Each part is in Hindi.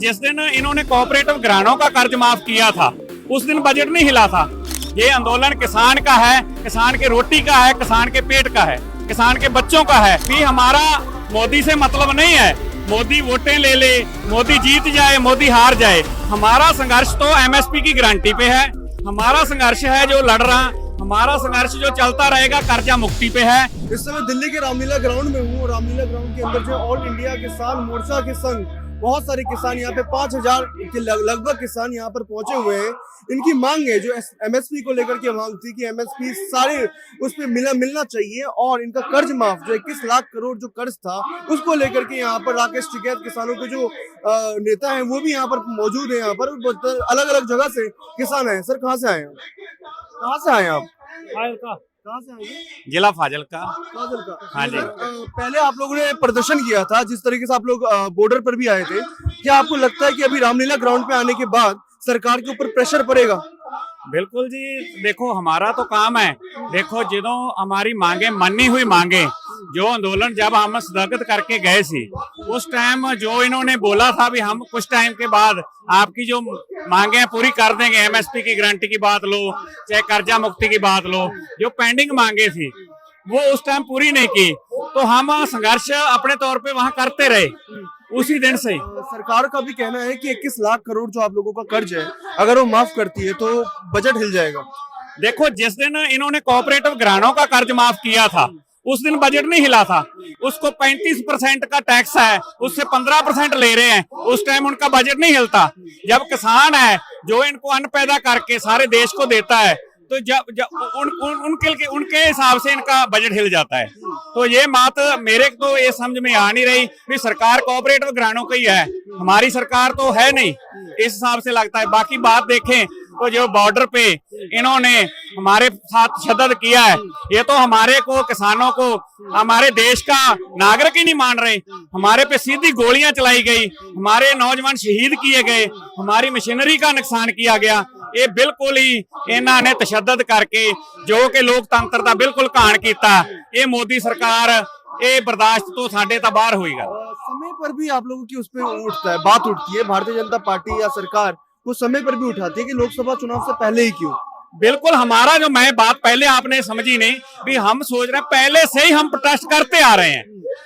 जिस दिन इन्होंने कोऑपरेटिव घरानों का कर्ज माफ किया था उस दिन बजट नहीं हिला था। ये आंदोलन किसान का है, किसान के रोटी का है, किसान के पेट का है, किसान के बच्चों का है। भी हमारा मोदी से मतलब नहीं है, मोदी वोटें ले ले, मोदी जीत जाए, मोदी हार जाए। हमारा संघर्ष तो एमएसपी की गारंटी पे है। हमारा संघर्ष है जो लड़ रहा, हमारा संघर्ष जो चलता रहेगा कर्जा मुक्ति पे है। इस समय दिल्ली के रामलीला ग्राउंड में हूँ। रामलीला ग्राउंड के अंदर जो ऑल इंडिया किसान मोर्चा के संग बहुत सारे किसान यहाँ पे 5000 के लगभग किसान यहाँ पर पहुंचे हुए हैं। इनकी मांग है जो एमएसपी को लेकर के मांग थी कि एमएसपी सारे उस पे मिलना चाहिए और इनका कर्ज माफ जो 21 लाख करोड़ जो कर्ज था उसको लेकर के यहाँ पर राकेश टिकैत किसानों के जो नेता हैं वो भी यहाँ पर मौजूद है। यहाँ पर अलग अलग जगह से किसान आए। सर कहाँ से आए आप? कहाँ से आए आप? कहाँ से आए? जिला फाजिल्का। हाँ जी। पहले आप लोगों ने प्रदर्शन किया था, जिस तरीके से आप लोग बॉर्डर पर भी आए थे, क्या आपको लगता है कि अभी रामलीला ग्राउंड पे आने के बाद सरकार के ऊपर प्रेशर पड़ेगा? बिल्कुल जी, देखो हमारा तो काम है। देखो ਜਦੋਂ हमारी मांगे मनी हुई मांगे, जो आंदोलन जब हम स्थगित करके गए थे उस टाइम जो इन्होंने बोला था भी हम कुछ टाइम के बाद आपकी जो मांगे पूरी कर देंगे, एमएसपी की गारंटी की बात लो चाहे कर्जा मुक्ति की बात लो, जो पेंडिंग मांगे थी वो उस टाइम पूरी नहीं की तो हम संघर्ष अपने तौर पे वहां करते रहे उसी दिन से। सरकार का भी कहना है कि 21 लाख करोड़ जो आप लोगों का कर्ज है अगर वो माफ करती है तो बजट हिल जाएगा। देखो जिस दिन इन्होंने कोऑपरेटिव घरानों का कर्ज माफ किया था उस दिन बजट नहीं हिला था। उसको 35% का टैक्स है, उससे 15% ले रहे हैं, उस टाइम उनका बजट नहीं हिलता। जब किसान है जो इनको अन्न पैदा करके सारे देश को देता है तो जब उनके हिसाब से इनका बजट हिल जाता है। तो ये बात मेरे को ये समझ में आ नहीं रही कि सरकार कोऑपरेटिव घरानों की है, हमारी सरकार तो है नहीं, इस हिसाब से लगता है। बाकी बात देखें तो जो बॉर्डर पे इन्होंने हमारे साथ तशद्दुद किया है, ये तो हमारे को किसानों को हमारे देश का नागरिक ही नहीं मान रहे। हमारे पे सीधी गोलियां चलाई गई, हमारे नौजवान शहीद किए गए, हमारी मशीनरी का नुकसान किया गया। ये बिल्कुल ही इन्होंने तशद्दुद करके जो कि लोकतंत्र का बिल्कुल घाण किया। ये मोदी सरकार ये बर्दाश्त तो साडे तो बाहर होएगा। समय पर भी आप लोगों की उस पर उठता है, बात उठती है, भारतीय जनता पार्टी या सरकार वो समय पर भी उठाती है कि लोकसभा चुनाव से पहले ही क्यों? बिल्कुल हमारा जो मैं बात पहले आपने समझी नहीं भी हम सोच रहे हैं पहले से ही हम प्रोटेस्ट करते आ रहे हैं,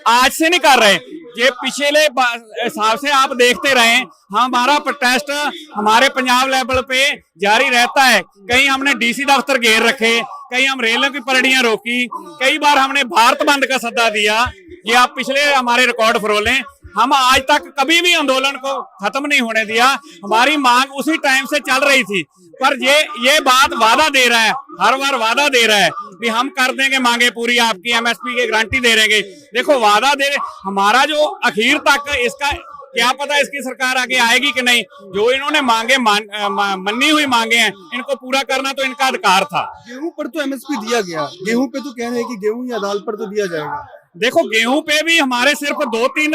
आज से नहीं कर रहे। ये पिछले हिसाब से आप देखते रहे, हमारा प्रोटेस्ट हमारे पंजाब लेवल पे जारी रहता है। कहीं हमने डीसी दफ्तर घेर रखे, कहीं हम रेलों की पटरियां रोकी, कई बार हमने भारत बंद का सद्दा दिया। ये आप पिछले हमारे रिकॉर्ड फरोलें, हम आज तक कभी भी आंदोलन को खत्म नहीं होने दिया। हमारी मांग उसी टाइम से चल रही थी। पर ये बात वादा दे रहा है, हर बार वादा दे रहा है कि हम कर देंगे मांगे पूरी, आपकी एमएसपी की गारंटी दे देंगे। देखो वादा दे रहे, हमारा जो आखिर तक इसका क्या पता इसकी सरकार आगे आएगी कि नहीं। जो इन्होंने मांगे मनी हुई मांगे हैं, इनको पूरा करना तो इनका अधिकार था। गेहूं पर तो एमएसपी दिया गया, गेहूं पे तो कह रहे हैं कि गेहूं या दाल पर तो दिया जाएगा। देखो गेहूं पे भी हमारे सिर्फ 2-3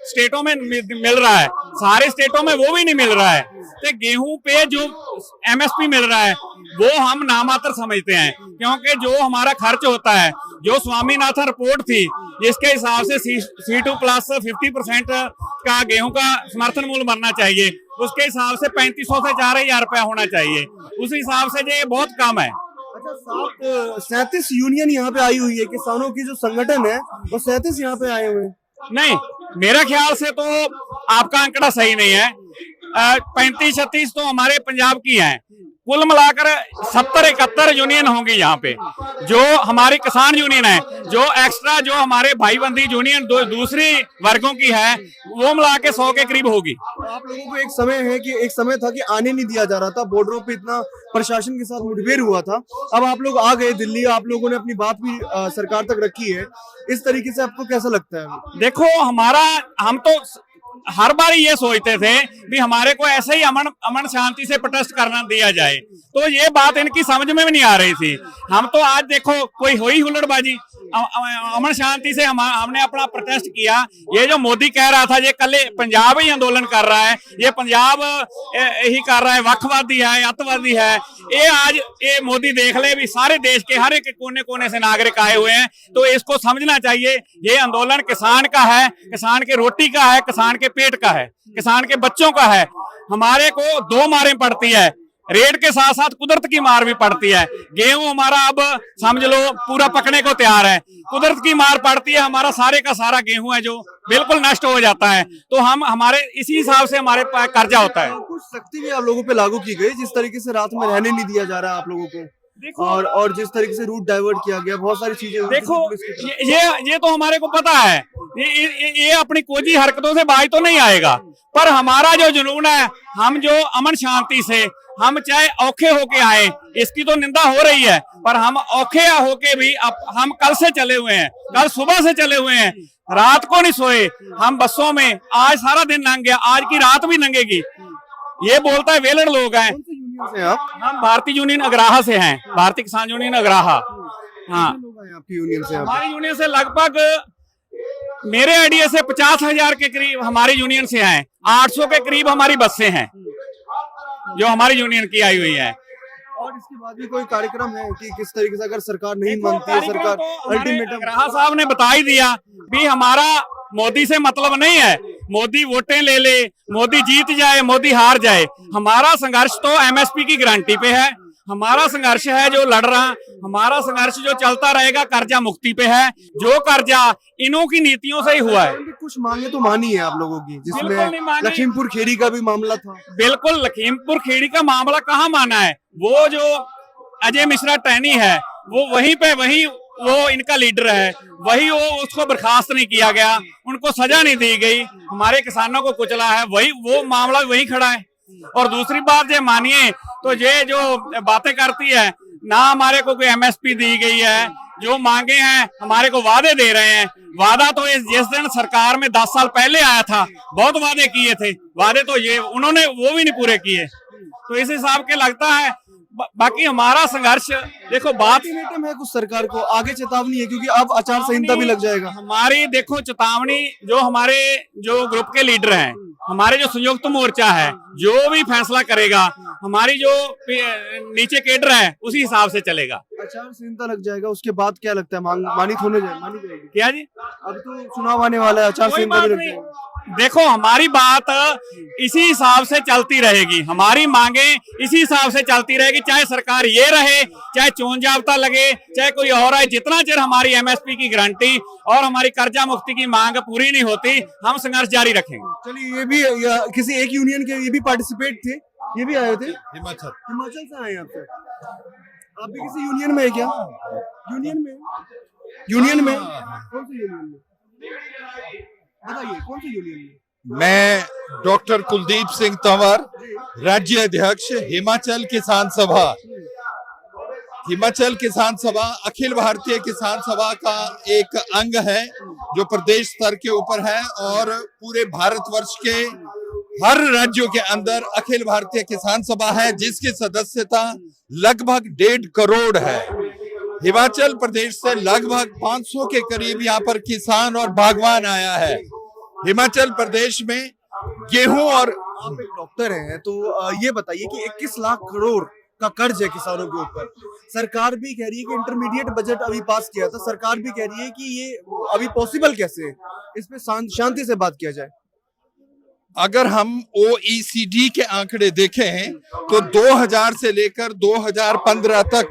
स्टेटों में मिल रहा है, सारे स्टेटों में वो भी नहीं मिल रहा है। तो गेहूं पे जो एमएसपी मिल रहा है वो हम नामात्र समझते हैं, क्योंकि जो हमारा खर्च होता है, जो स्वामीनाथन रिपोर्ट थी जिसके हिसाब से C2 प्लस 50% का गेहूं का समर्थन मूल्य बनना चाहिए, उसके हिसाब से 3500 से 4000 रुपया होना चाहिए। उस हिसाब से ये बहुत कम है। अच्छा, 37 यूनियन यहाँ पे आई हुई है, किसानों की जो संगठन है वो 37 यहाँ पे आए हुए हैं। नहीं, मेरा ख्याल से तो आपका आंकड़ा सही नहीं है। 35-36 तो हमारे पंजाब की हैं, कुल मिलाकर 70-71 यूनियन होंगी यहाँ पे। जो हमारी किसान यूनियन है, जो एक्स्ट्रा जो हमारे भाईबंदी यूनियन दूसरी वर्गों की है, वो मिला के 100 के करीब होगी। आप लोगों को एक समय था कि आने नहीं दिया जा रहा था, बॉर्डरों पे इतना प्रशासन के साथ मुठभेड़ हुआ था। अब आप लोग आ गए दिल्ली, आप लोगों ने अपनी बात भी सरकार तक रखी है। इस तरीके से आपको कैसा लगता है? देखो हम तो हर बार ये सोचते थे भी हमारे को ऐसे ही अमन शांति से प्रोटेस्ट करना दिया जाए, तो ये बात इनकी समझ में भी नहीं आ रही थी। हम तो आज देखो कोई हुई हुल्लड़बाजी, अमन शांति से हमने अपना प्रोटेस्ट किया। ये जो मोदी कह रहा था ये कल पंजाब ही आंदोलन कर रहा है, ये पंजाब ही कर रहा है, वक्खवादी है, अतवादी है। ये आज ये मोदी देख ले भी सारे देश के हर एक कोने कोने से नागरिक आए हुए हैं, तो इसको समझना चाहिए ये आंदोलन किसान का है, किसान के रोटी का है, किसान के पेट का है, किसान के बच्चों का है। हमारे को दो मारें पड़ती है, रेट के साथ साथ कुदरत की मार भी पड़ती है। गेहूं हमारा अब समझ लो पूरा पकने को तैयार है, कुदरत की मार पड़ती है, हमारा सारे का सारा गेहूं है जो बिल्कुल नष्ट हो जाता है। तो हम हमारे इसी हिसाब से हमारे पास कर्जा होता है। कुछ सख्ती भी आप लोगों पे लागू की गई, जिस तरीके से रात में रहने नहीं दिया जा रहा है आप लोगों को, और जिस तरीके से रूट डाइवर्ट किया गया, बहुत सारी चीजें। देखो ये तो हमारे को पता है, ये अपनी कोजी हरकतों से बाज तो नहीं आएगा, पर हमारा जो जुनून है, हम जो अमन शांति से हम चाहे औखे होके आए, इसकी तो निंदा हो रही है, पर हम औखे होके भी हम कल से चले हुए हैं, कल सुबह से चले हुए हैं, रात को नहीं सोए। हम बसों में आज सारा दिन नंग गया, आज की रात भी नंगेगी। ये बोलता है वेलड़ लोग हैं। से आप? हम भारतीय यूनियन अग्राहा से हैं, भारतीय किसान यूनियन अग्राहा। हाँ, आपकी यूनियन से? हमारी यूनियन से लगभग मेरे आइडिया से 50,000 के करीब हमारी यूनियन से हैं। 800 के करीब हमारी बसें हैं जो हमारी यूनियन की आई हुई है। और इसके बाद भी कोई कार्यक्रम है कि किस तरीके से अगर सरकार नहीं मानती है, सरकार अल्टीमेटम? अग्राहा साहब ने बता ही दिया भी हमारा मोदी से मतलब नहीं है, मोदी वोटें ले ले, मोदी जीत जाए, मोदी हार जाए, हमारा संघर्ष तो एमएसपी की गारंटी पे है। हमारा संघर्ष है जो लड़ रहा, हमारा संघर्ष जो चलता रहेगा कर्जा मुक्ति पे है। जो कर्जा इन्हों की नीतियों से ही हुआ है। कुछ मांगे तो मानी है आप लोगों की, जिसमें लखीमपुर खेड़ी का भी मामला था। बिल्कुल, लखीमपुर खेड़ी का मामला कहाँ माना है? वो जो अजय मिश्रा टैनी है वो वहीं पे वो इनका लीडर है, वही वो उसको बर्खास्त नहीं किया गया, उनको सजा नहीं दी गई, हमारे किसानों को कुचला है, वही वो मामला वही खड़ा है। और दूसरी बात ये मानिए तो ये जो बातें करती है ना, हमारे को कोई एमएसपी दी गई है, जो मांगे हैं हमारे को वादे दे रहे हैं। वादा तो जिस दिन सरकार में 10 साल पहले आया था, बहुत वादे किए थे, वादे तो ये उन्होंने वो भी नहीं पूरे किए। तो इस हिसाब के लगता है बाकी हमारा संघर्ष देखो बात है कुछ सरकार को आगे चेतावनी है, क्योंकि अब आचार संहिता भी लग जाएगा। हमारी देखो चेतावनी, जो हमारे जो ग्रुप के लीडर हैं, हमारे जो संयुक्त मोर्चा है, जो भी फैसला करेगा, हमारी जो नीचे केडर है उसी हिसाब से चलेगा। आचार संहिता लग जाएगा, उसके बाद क्या लगता है मानी जाएगी क्या जी? अब तो चुनाव आने वाला है, आचार संहिता भी लग जाएगी। देखो हमारी बात इसी हिसाब से चलती रहेगी, हमारी मांगे इसी हिसाब से चलती रहेगी, चाहे सरकार ये रहे, चाहे चोन जाब्ता लगे, चाहे कोई और आए। जितना चिर हमारी एमएसपी की गारंटी और हमारी कर्जा मुक्ति की मांग पूरी नहीं होती, हम संघर्ष जारी रखेंगे। चलिए, ये भी किसी एक यूनियन के ये भी पार्टिसिपेट थे, ये भी आए थे हिमाचल से आए आप? आप भी किसी यूनियन में है क्या? यूनियन में कौन सी यूनियन में बताइए, कौन सी यूनियन में? मैं डॉक्टर कुलदीप सिंह तंवर, राज्य अध्यक्ष हिमाचल किसान सभा। हिमाचल किसान सभा अखिल भारतीय किसान सभा का एक अंग है जो प्रदेश स्तर के ऊपर है, और पूरे भारतवर्ष के हर राज्यों के अंदर अखिल भारतीय किसान सभा है, जिसकी सदस्यता लगभग 1.5 करोड़ है। हिमाचल प्रदेश से लगभग 500 के करीब यहाँ पर किसान और बागवान आया है। हिमाचल प्रदेश में गेहूं और आप एक डॉक्टर हैं, तो ये बताइए कि 21 लाख करोड़ का कर्ज है किसानों के ऊपर। सरकार भी कह रही है कि इंटरमीडिएट बजट अभी पास किया था, सरकार भी कह रही है कि ये अभी पॉसिबल कैसे है, इस पे शांति से बात किया जाए। अगर हम OECD के आंकड़े देखें तो 2000 से लेकर 2015 तक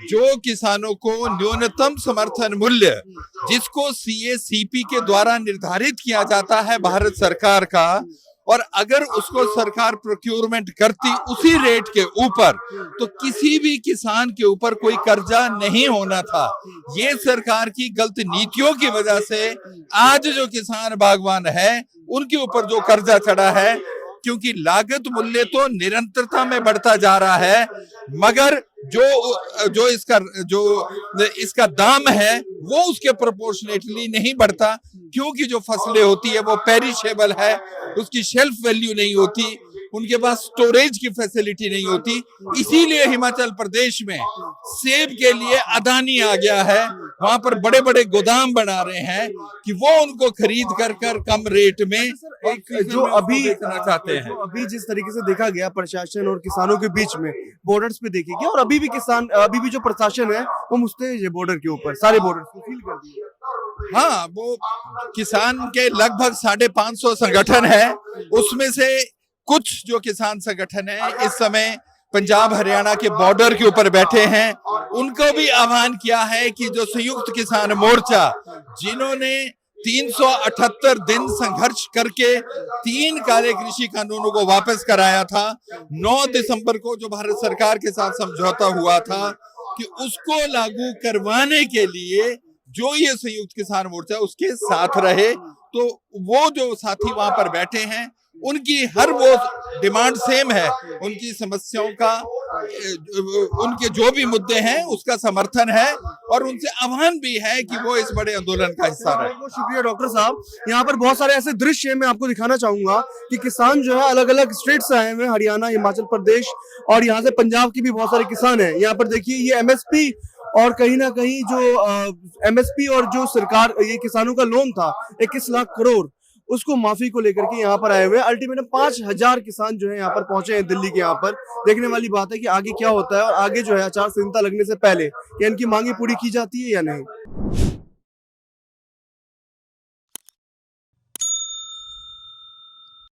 जो किसानों को न्यूनतम समर्थन मूल्य, जिसको CACP के द्वारा निर्धारित किया जाता है भारत सरकार का, और अगर उसको सरकार प्रोक्योरमेंट करती उसी रेट के ऊपर, तो किसी भी किसान के ऊपर कोई कर्जा नहीं होना था। ये सरकार की गलत नीतियों की वजह से आज जो किसान बागवान है उनके ऊपर जो कर्जा चढ़ा है, क्योंकि लागत मूल्य तो निरंतरता में बढ़ता जा रहा है, मगर जो इसका दाम है वो उसके प्रोपोर्शनेटली नहीं बढ़ता, क्योंकि जो फसलें होती है वो पेरिशेबल है, उसकी शेल्फ वैल्यू नहीं होती, उनके पास स्टोरेज की फैसिलिटी नहीं होती। इसीलिए हिमाचल प्रदेश में सेब के लिए अदानी आ गया है, वहां पर बड़े बड़े गोदाम बना रहे हैं कि वो उनको खरीद कर कम रेट में एक जो अभी बेचना चाहते हैं। जो अभी जिस तरीके से देखा गया प्रशासन और किसानों के बीच में बॉर्डर्स पे देखी गया, और अभी भी जो प्रशासन है वो मुस्तैद है बॉर्डर के ऊपर, सारे बॉर्डर को सील कर दिए। हाँ, वो किसान के लगभग 550 संगठन है, उसमें से कुछ जो किसान संगठन है इस समय पंजाब हरियाणा के बॉर्डर के ऊपर बैठे हैं। उनको भी आह्वान किया है कि जो संयुक्त किसान मोर्चा, जिन्होंने 378 दिन संघर्ष करके 3 काले कृषि कानूनों को वापस कराया था, 9 दिसंबर को जो भारत सरकार के साथ समझौता हुआ था कि उसको लागू करवाने के लिए जो ये संयुक्त किसान मोर्चा उसके साथ रहे, तो वो जो साथी वहां पर बैठे हैं उनकी हर वो डिमांड सेम है, उनकी समस्याओं का, उनके जो भी मुद्दे हैं उसका समर्थन है, और उनसे आह्वान भी है कि वो इस बड़े आंदोलन का हिस्सा रहे। बहुत शुक्रिया डॉक्टर साहब। यहाँ पर बहुत सारे ऐसे दृश्य हैं, मैं आपको दिखाना चाहूंगा कि किसान जो है अलग अलग स्टेट से आए हुए हैं, हरियाणा, हिमाचल प्रदेश और यहाँ से पंजाब की भी बहुत सारे किसान हैं। यहाँ पर देखिए ये एमएसपी और कहीं ना कहीं जो एमएसपी और जो सरकार ये किसानों का लोन था 21 लाख करोड़, उसको माफी को लेकर के यहाँ पर आए हुए हैं। अल्टीमेटम 5000 किसान जो है यहाँ पर पहुंचे हैं दिल्ली के। यहाँ पर देखने वाली बात है कि आगे क्या होता है और आगे जो है आचार संहिता लगने से पहले क्या इनकी मांगे पूरी की जाती है या नहीं।